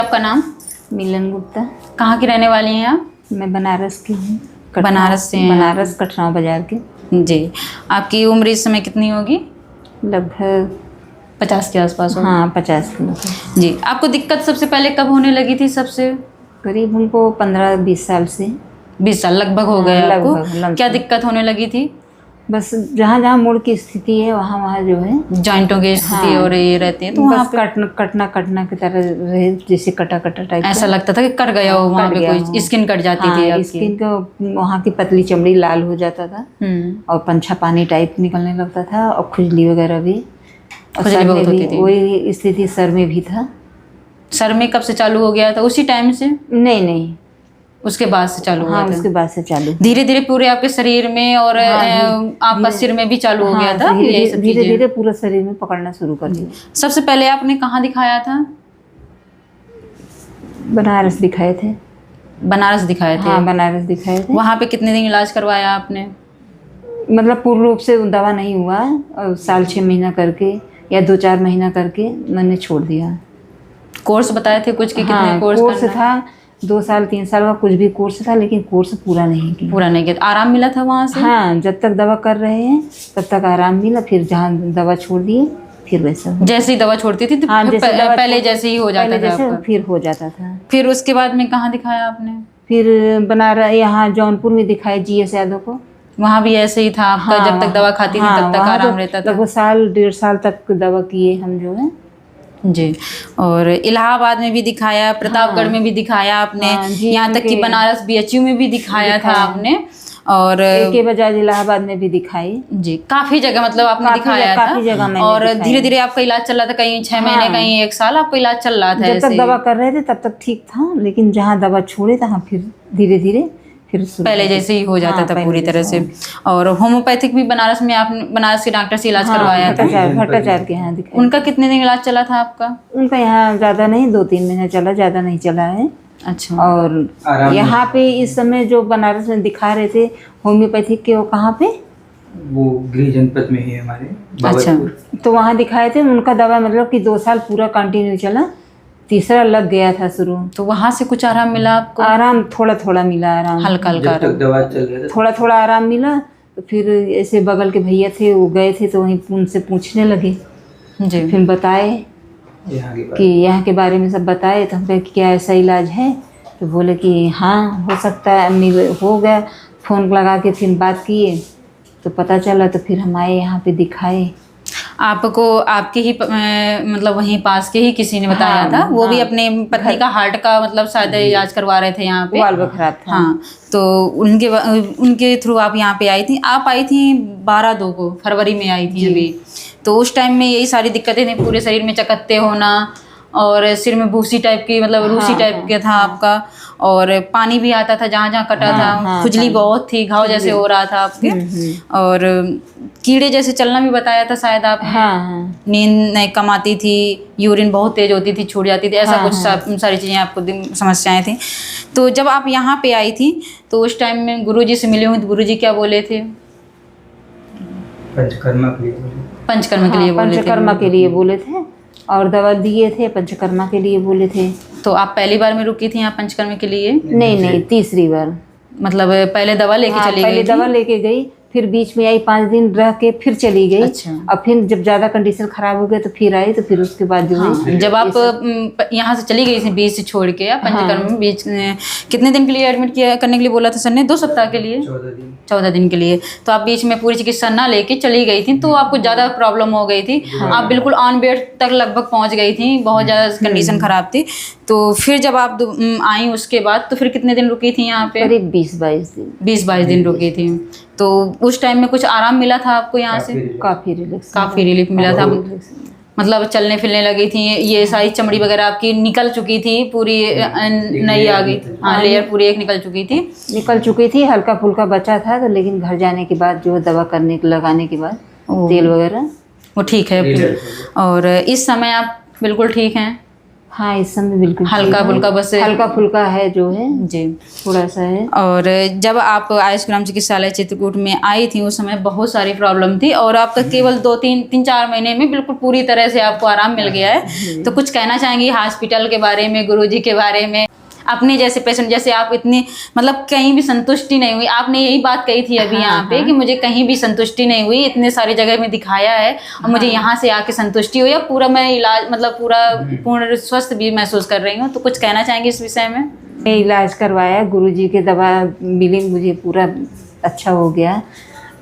आपका नाम? मिलन गुप्ता। कहाँ की रहने वाली हैं आप? मैं बनारस की हूँ। बनारस से हैं? बनारस कटराव बाजार की। जी। आपकी उम्र इस समय कितनी होगी? लगभग 50 के आसपास होगी। हाँ 50 किलो की। जी। आपको दिक्कत सबसे पहले कब होने लगी थी? सबसे करीब हमको 15-20 साल से। 20 साल लगभग हो गए आपको। लगभग क्या दिक्कत होने लगी थी? बस जहाँ जहाँ मुड़ की स्थिति है वहाँ वहाँ जो है जॉइंटों की स्थिति हाँ, और ये रहती है तो बस वहाँ पे कटना की तरह रहे, जैसे कटा टाइप ऐसा लगता था कि कट गया हो, वहाँ पे कोई स्किन कट जाती थी आपकी। स्किन का वहाँ की पतली चमड़ी लाल हो जाता था और पंछा पानी टाइप निकलने लगता था और खुजली वगैरह भी। खुजली बहुत होती थी। वही स्थिति सर में भी था। सर में कब से चालू हो गया था? उसी टाइम से? नहीं उसके बाद से चालू हुआ था? उसके बाद से चालू। धीरे धीरे पूरे आपके शरीर में और आपका सिर में भी चालू हो गया था? धीरे धीरे पूरा शरीर में पकड़ना शुरू कर दिया। सबसे पहले आपने कहाँ दिखाया था? बनारस दिखाए थे। बनारस दिखाए थे? हाँ बनारस दिखाए थे। वहाँ पे कितने दिन इलाज करवाया आपने? मतलब पूर्ण रूप से दवा नहीं हुआ, साल 6 महीना करके या 2-4 महीना करके मैंने छोड़ दिया। कोर्स बताए थे कुछ कि कितने कोर्स था 2 साल 3 साल का कुछ भी कोर्स था, लेकिन कोर्स पूरा नहीं किया। आराम मिला था वहाँ से? हाँ जब तक दवा कर रहे हैं तब तक आराम मिला, फिर जहाँ दवा छोड़ दिए फिर वैसा। जैसे ही दवा छोड़ती थी तो पहले जैसे ही हो जाता था? फिर हो जाता था। फिर उसके बाद में कहाँ दिखाया आपने? फिर बनारस यहाँ जौनपुर में दिखाया GS यादव को। वहाँ भी ऐसे ही था आपका? जब तक दवा खाती थी तब तक आराम रहता था? लगभग साल 1.5 साल तक दवा किए हम जो है। जी। और इलाहाबाद में भी दिखाया, प्रतापगढ़ में भी दिखाया आपने, यहाँ तक कि बनारस BHU में भी दिखाया था आपने, और के बजाज इलाहाबाद में भी दिखाई। जी काफी जगह मतलब आपने दिखाया था। और धीरे धीरे आपका इलाज चल रहा था, कहीं 6 महीने कहीं 1 साल आपका इलाज चल रहा था। जब तक दवा कर रहे थे तब तक ठीक था, लेकिन जहाँ दवा छोड़े तहाँ फिर धीरे धीरे फिर पहले जैसे ही हो जाता था पूरी तरह से। और होम्योपैथिक भी बनारस में आपने बनारस के डॉक्टर से इलाज करवाया था? भट्टाचार्य के यहाँ दिखाया। उनका कितने दिन इलाज चला था आपका? उनका यहाँ ज़्यादा नहीं, 2-3 महीने चला, ज़्यादा नहीं चला है। अच्छा। और यहाँ पे इस समय जो बनारस में दिखा रहे थे होम्योपैथिक के, वो कहाँ पे? वो गृह जनपद में ही हमारे। अच्छा। तो वहाँ दिखाए थे, उनका दवा मतलब कि 2 साल पूरा कंटिन्यू चला, तीसरा लग गया था शुरू। तो वहाँ से कुछ आराम मिला आपको? आराम थोड़ा मिला, आराम हल्का दवा चल रहा था थोड़ा आराम मिला। तो फिर ऐसे बगल के भैया थे वो गए थे तो वहीं उनसे पूछने लगे जी। फिर बताए कि यहाँ के बारे में सब बताए। तो हम कहे कि क्या ऐसा इलाज है? तो बोले कि हाँ हो सकता है, हो गया। फ़ोन लगा के फिर बात किए तो पता चला, तो फिर हम आए यहाँ पे दिखाए। आपको आपके ही मतलब वहीं पास के ही किसी ने बताया था? वो भी अपने पत्नी का हार्ट का मतलब शायद इलाज करवा रहे थे यहाँ पे, वाल्व खराब था। हाँ, तो उनके थ्रू आप यहाँ पे आई थी। आप आई थी 12/2 को, फरवरी में आई थी अभी। तो उस टाइम में यही सारी दिक्कतें थी, पूरे शरीर में चकत्ते होना और सिर में भूसी टाइप की मतलब रूसी टाइप का था आपका, और पानी भी आता था जहाँ जहाँ कटा था, खुजली बहुत थी, घाव जैसे हो रहा था आपके, और कीड़े जैसे चलना भी बताया था शायद आप। नींद नहीं कम आती थी, यूरिन बहुत तेज होती थी, छूट जाती थी, ऐसा कुछ सारी चीज़ें आपको समस्याएं थी। तो जब आप यहाँ पे आई थी तो उस टाइम में गुरुजी से मिले हुए, तो गुरुजी क्या बोले थे? पंचकर्मा के लिए बोले थे और दवा दिए थे, पंचकर्मा के लिए बोले थे। तो आप पहली बार में रुकी थी यहाँ पंचकर्मा के लिए? नहीं, तीसरी बार। मतलब पहले दवा लेके चली गई? पहले दवा लेके गई, फिर बीच में आई, 5 दिन रह के फिर चली गई। अच्छा। और फिर जब ज़्यादा कंडीशन खराब हो गया तो फिर आई, तो फिर उसके बाद जो है जब आप यहाँ से चली गई थी बीच से छोड़ के, पंचकर्मा में बीच कितने दिन के लिए एडमिट करने के लिए बोला था सर ने? 2 सप्ताह के लिए? 14 दिन के लिए। तो आप बीच में पूरी चिकित्सा ना लेके चली गई थी, तो आपको ज़्यादा प्रॉब्लम हो गई थी। आप बिल्कुल ऑन बेड तक लगभग पहुँच गई थी, बहुत ज़्यादा कंडीशन खराब थी। तो फिर जब आप आई उसके बाद तो फिर कितने दिन रुकी थी यहाँ पे? करीब 20-22 दिन रुकी थी। तो उस टाइम में कुछ आराम मिला था आपको यहाँ से? काफ़ी रिलीफ मिला था। मतलब चलने फिरने लगी थी, ये सारी चमड़ी वगैरह आपकी निकल चुकी थी पूरी, नई आ गई, हाँ लेयर पूरी एक निकल चुकी थी। हल्का फुल्का बचा था, तो लेकिन घर जाने के बाद जो दवा लगाने के बाद तेल वगैरह वो ठीक है। और इस समय आप बिल्कुल ठीक हैं? हाँ इस समय बिल्कुल हल्का ठीक है। फुल्का बस हल्का फुल्का है जो है, जी। थोड़ा सा है। और जब आप आयुष ग्राम चिकित्सालय चित्रकूट में आई थी उस समय बहुत सारी प्रॉब्लम थी और आपका केवल 2-3-4 महीने में बिल्कुल पूरी तरह से आपको आराम मिल गया है। तो कुछ कहना चाहेंगी हॉस्पिटल के बारे में, गुरुजी के बारे में, अपने जैसे पेशेंट, जैसे आप इतनी मतलब कहीं भी संतुष्टि नहीं हुई, आपने यही बात कही थी अभी यहाँ पे कि मुझे कहीं भी संतुष्टि नहीं हुई, इतने सारी जगह में दिखाया है और मुझे यहाँ से आके संतुष्टि हुई, अब पूरा मैं इलाज मतलब पूरा पूर्ण स्वस्थ भी महसूस कर रही हूँ। तो कुछ कहना चाहेंगे इस विषय में? मैं इलाज करवाया, गुरुजी के दवा मिली, मुझे पूरा अच्छा हो गया।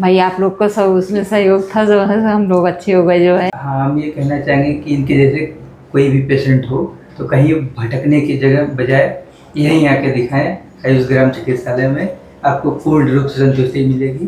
भाई आप लोग का सब उसमें सहयोग था, जो है हम लोग अच्छे हो गए जो है। हाँ, हम ये कहना चाहेंगे कि इनके जैसे कोई भी पेशेंट हो तो कहीं भटकने की जगह बजाय यहीं आके दिखाएं। आयुष ग्राम चिकित्सालय में आपको पूर्ण रूप से संतुष्टि मिलेगी।